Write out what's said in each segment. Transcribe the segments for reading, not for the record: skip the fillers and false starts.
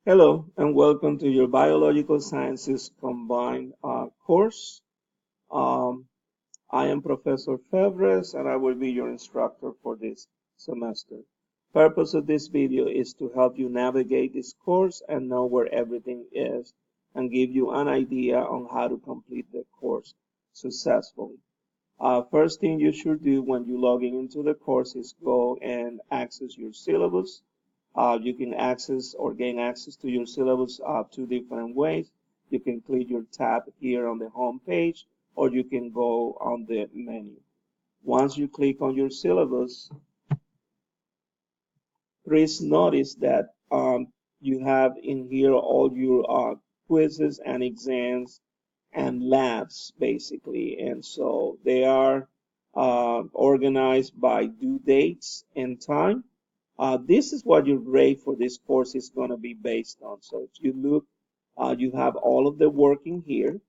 Hello and welcome to your Biological Sciences Combined course. Um, I am Professor Febres and I will be your instructor for this semester. Purpose of this video is to help you navigate this course and know where everything is and give you an idea on how to complete the course successfully. First thing you should do when you logging into the course is go and access your syllabus. You can access or gain access to your syllabus two different ways. You can click your tab here on the home page, or you can go on the menu. Once you click on your syllabus, please notice that you have in here all your quizzes and exams and labs, basically. And so they are organized by due dates and time. This is what your grade for this course is going to be based on. So if you look, you have all of the work in here,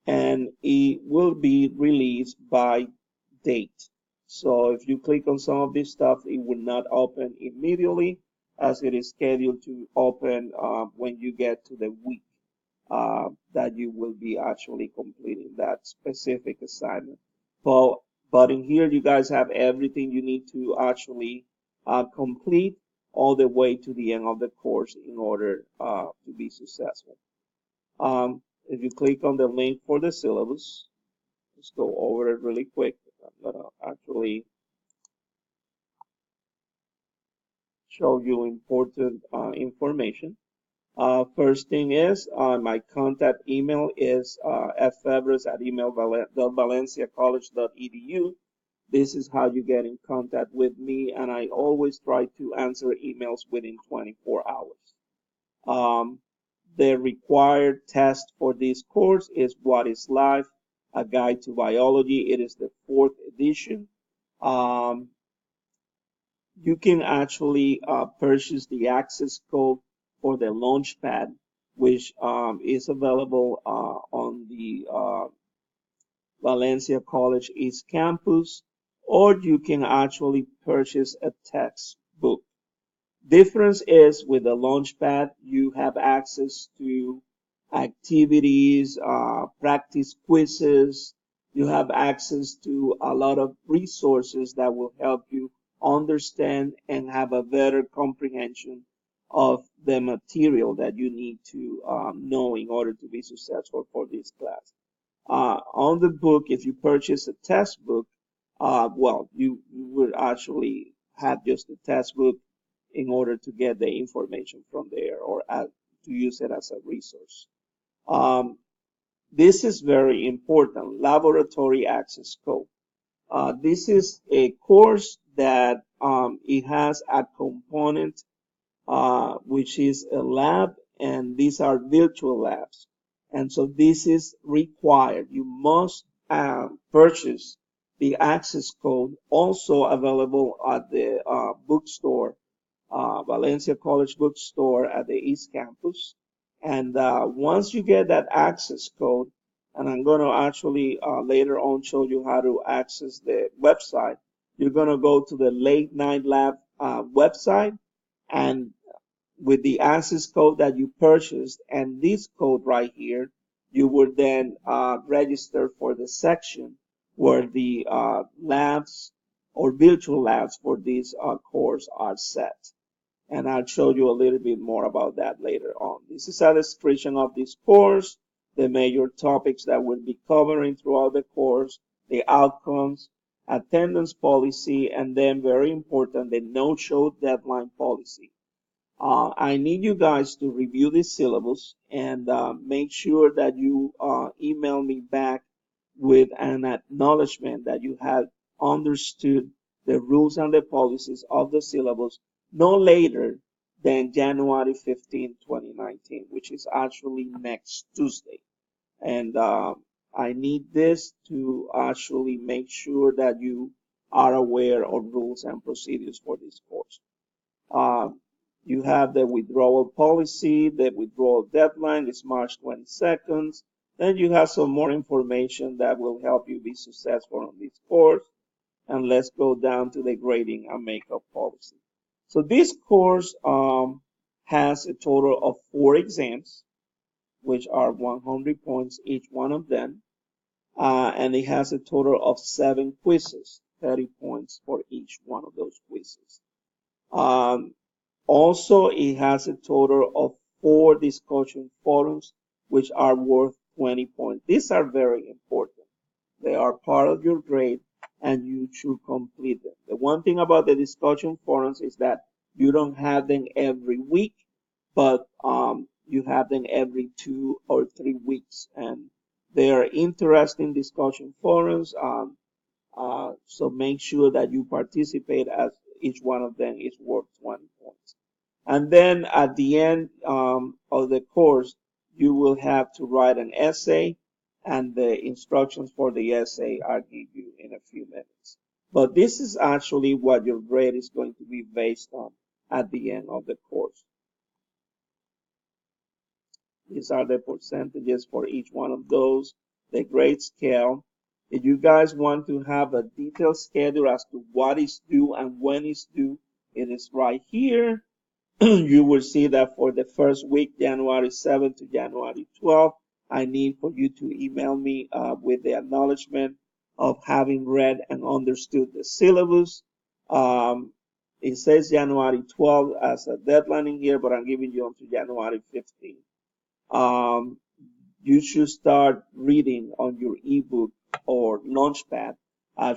and it will be released by date. So if you click on some of this stuff, it will not open immediately as it is scheduled to open when you get to the week that you will be actually completing that specific assignment. But, but in here, you guys have everything you need to actually complete all the way to the end of the course in order to be successful. If you click on the link for the syllabus, let's go over it really quick. I'm gonna actually show you important information. First thing is my contact email is fevers@valenciacollege.edu. This is how you get in contact with me, and I always try to answer emails within 24 hours. Um, the required test for this course is What is Life? A Guide to Biology. It is the fourth edition. Um, you can actually purchase the access code for the Launchpad, which is available on the Valencia College East Campus, or you can actually purchase a textbook. Difference is with the Launchpad, you have access to activities, practice quizzes. You have access to a lot of resources that will help you understand and have a better comprehension of the material that you need to know in order to be successful for this class. On the book, if you purchase a test book, well, you would actually have just a test book in order to get the information from there or to use it as a resource. Um, this is very important, laboratory access code. This is a course that it has a component which is a lab, and these are virtual labs. And so this is required. You must purchase the access code, also available at the bookstore, Valencia College Bookstore at the East Campus. And once you get that access code, and I'm going to actually later on show you how to access the website, you're going to go to the Late Night Lab website, and with the access code that you purchased and this code right here, you would then register for the section where the labs or virtual labs for this course are set. And I'll show you a little bit more about that later on. This is a description of this course, the major topics that we'll be covering throughout the course, the outcomes, attendance policy, and then very important, the no-show deadline policy. I need you guys to review this syllabus and make sure that you email me back with an acknowledgement that you have understood the rules and the policies of the syllabus no later than January 15, 2019, which is actually next Tuesday. And I need this to actually make sure that you are aware of rules and procedures for this course. Um, you have the withdrawal policy. The withdrawal deadline is March 22nd. Then you have some more information that will help you be successful on this course. And let's go down to the grading and makeup policy. So this course has a total of 4 exams, which are 100 points each one of them. And it has a total of 7 quizzes, 30 points for each one of those quizzes. Also, it has a total of 4 discussion forums, which are worth 20 points. These are very important. They are part of your grade, and you should complete them. The one thing about the discussion forums is that you don't have them every week, but you have them every 2 or 3 weeks, and they are interesting discussion forums. So make sure that you participate, as each one of them is worth 20 points. And then at the end of the course, you will have to write an essay, and the instructions for the essay I'll give you in a few minutes. But this is actually what your grade is going to be based on at the end of the course. These are the percentages for each one of those, the grade scale. If you guys want to have a detailed schedule as to what is due and when it's due, it is right here. You will see that for the first week, January 7th to January 12th, I need for you to email me with the acknowledgement of having read and understood the syllabus. It says January 12th as a deadline in here, but I'm giving you until January 15th. You should start reading on your ebook or Launchpad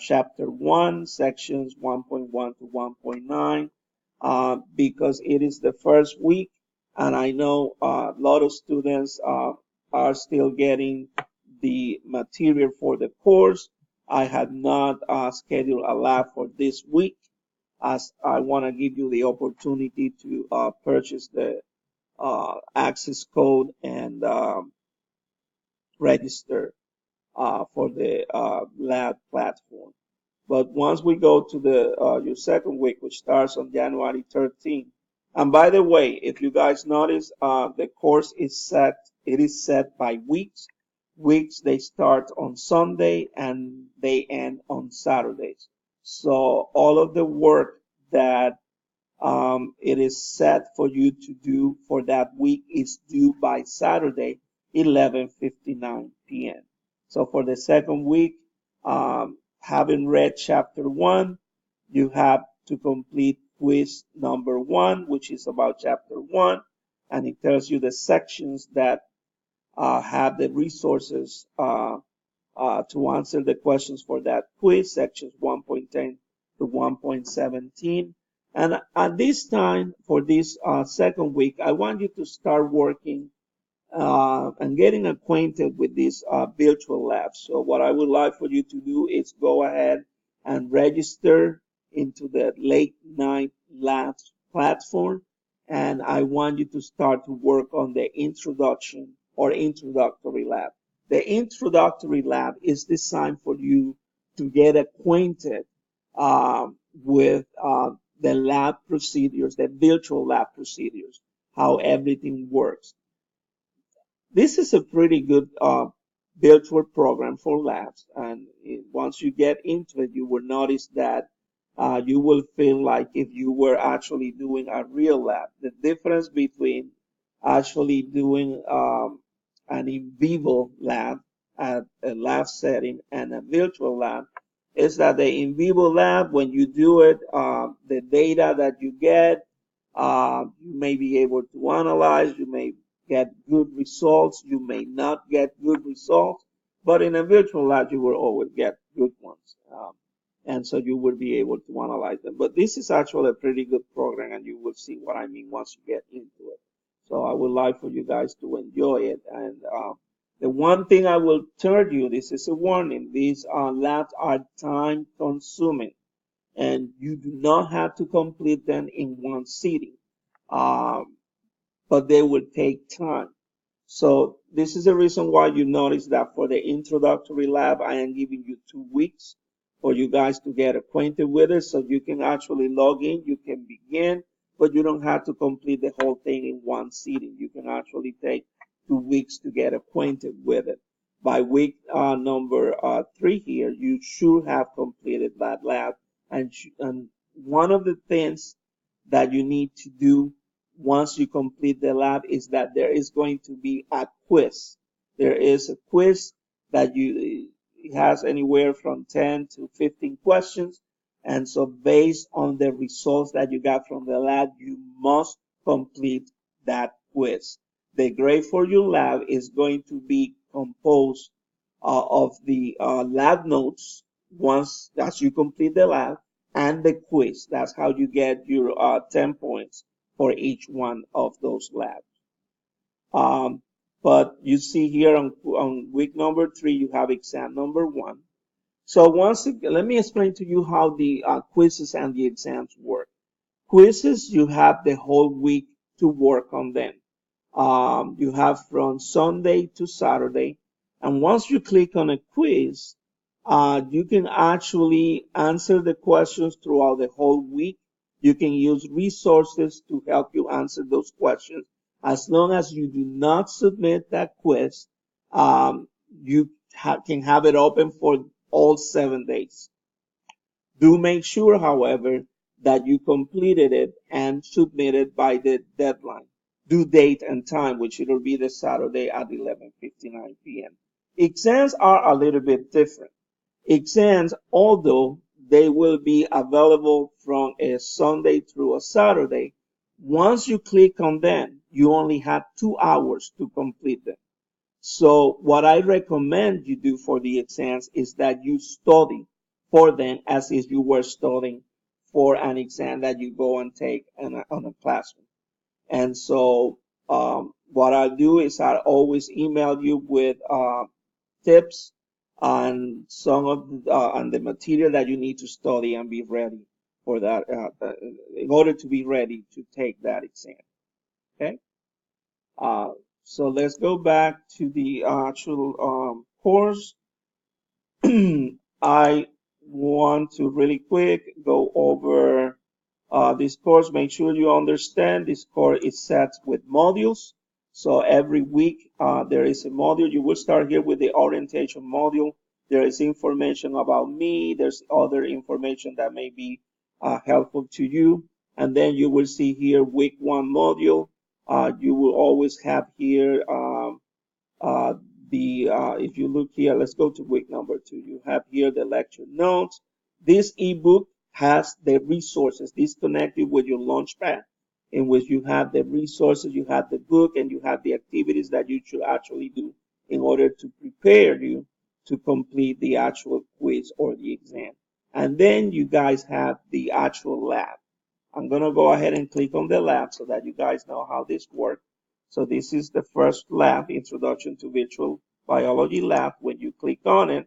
chapter 1, sections 1.1 to 1.9, because it is the first week, and I know a lot of students are still getting the material for the course. I have not scheduled a lab for this week, as I want to give you the opportunity to purchase the access code and register for the lab platform. But once we go to the your second week, which starts on January 13th, and by the way, if you guys notice, the course is set. It is set by weeks. Weeks, they start on Sunday and they end on Saturdays. So all of the work that it is set for you to do for that week is due by Saturday, 11:59 p.m. So for the second week, having read chapter 1, you have to complete quiz number 1, which is about chapter 1, and it tells you the sections that have the resources to answer the questions for that quiz, sections 1.10 to 1.17. And at this time, for this second week, I want you to start working and getting acquainted with these virtual labs. So what I would like for you to do is go ahead and register into the Late Night Labs platform. And I want you to start to work on the introduction or introductory lab. The introductory lab is designed for you to get acquainted with the lab procedures, the virtual lab procedures, how everything works. This is a pretty good virtual program for labs, and once you get into it, you will notice that you will feel like if you were actually doing a real lab. The difference between actually doing an in vivo lab at a lab setting and a virtual lab is that the in vivo lab, when you do it, the data that you get, you may be able to analyze, you may get good results, you may not get good results, but in a virtual lab, you will always get good ones. And so you will be able to analyze them. But this is actually a pretty good program, and you will see what I mean once you get into it. So I would like for you guys to enjoy it. And the one thing I will tell you, this is a warning, these labs are time consuming, and you do not have to complete them in one sitting, but they will take time. So this is the reason why you notice that for the introductory lab, I am giving you 2 weeks for you guys to get acquainted with it, so you can actually log in, you can begin, but you don't have to complete the whole thing in one sitting. You can actually take 2 weeks to get acquainted with it. By week number 3 here, you should have completed that lab. And one of the things that you need to do once you complete the lab is that there is going to be a quiz. There is a quiz that it has anywhere from 10 to 15 questions. And so based on the results that you got from the lab, you must complete that quiz. The grade for your lab is going to be composed of the lab notes once as you complete the lab and the quiz. That's how you get your 10 points for each one of those labs. Um, but you see here on week number 3, you have exam number 1. So once again, let me explain to you how the quizzes and the exams work. Quizzes, you have the whole week to work on them. You have from Sunday to Saturday. And once you click on a quiz, you can actually answer the questions throughout the whole week. You can use resources to help you answer those questions. As long as you do not submit that quiz, you can have it open for all 7 days. Do make sure, however, that you completed it and submitted by the deadline, due date and time, which it'll be the Saturday at 11:59 p.m. Exams are a little bit different. Exams, although they will be available from a Sunday through a Saturday, once you click on them, you only have 2 hours to complete them. So what I recommend you do for the exams is that you study for them as if you were studying for an exam that you go and take on a classroom. And so what I do is I always email you with tips on some of on the material that you need to study and be ready for that in order to be ready to take that exam. Okay. Uh, so let's go back to the actual course. I want to really quick go over this course. Make sure you understand this course is set with modules. So every week there is a module. You will start here with the orientation module. There is information about me. There's other information that may be helpful to you. And then you will see here week 1 module. You will always have here uh, if you look here, let's go to week number 2. You have here the lecture notes. This ebook has the resources disconnected with your Launchpad, in which you have the resources, you have the book, and you have the activities that you should actually do in order to prepare you to complete the actual quiz or the exam. And then you guys have the actual lab. I'm going to go ahead and click on the lab so that you guys know how this works. So this is the first lab, Introduction to Virtual Biology Lab. When you click on it,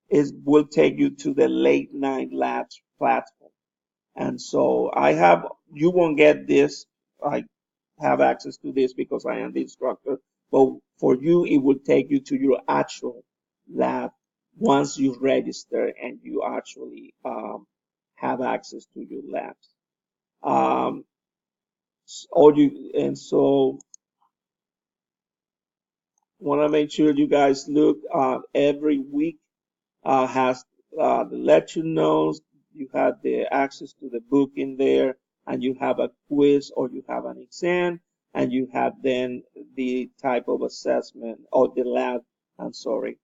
it will take you to the Late Night Labs platform. And so you won't get this. I have access to this because I am the instructor. But for you, it will take you to your actual lab once you register and you actually have access to your labs. Um, and so want to make sure you guys look every week has the lecture notes. You have the access to the book in there, and you have a quiz or you have an exam, and you have then the type of assessment or the lab. I'm sorry,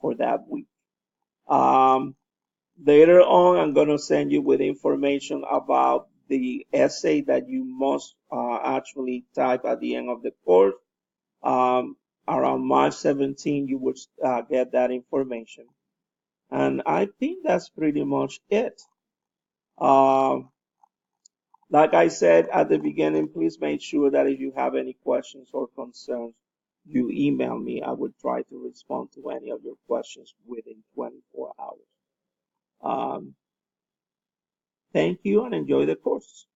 for that week. Um, Later on, I'm going to send you with information about the essay that you must actually type at the end of the course. Um, Around March 17, you would get that information. And I think that's pretty much it. Um, like I said at the beginning, please make sure that if you have any questions or concerns, you email me. I would try to respond to any of your questions within 24 hours. Thank you and enjoy the course.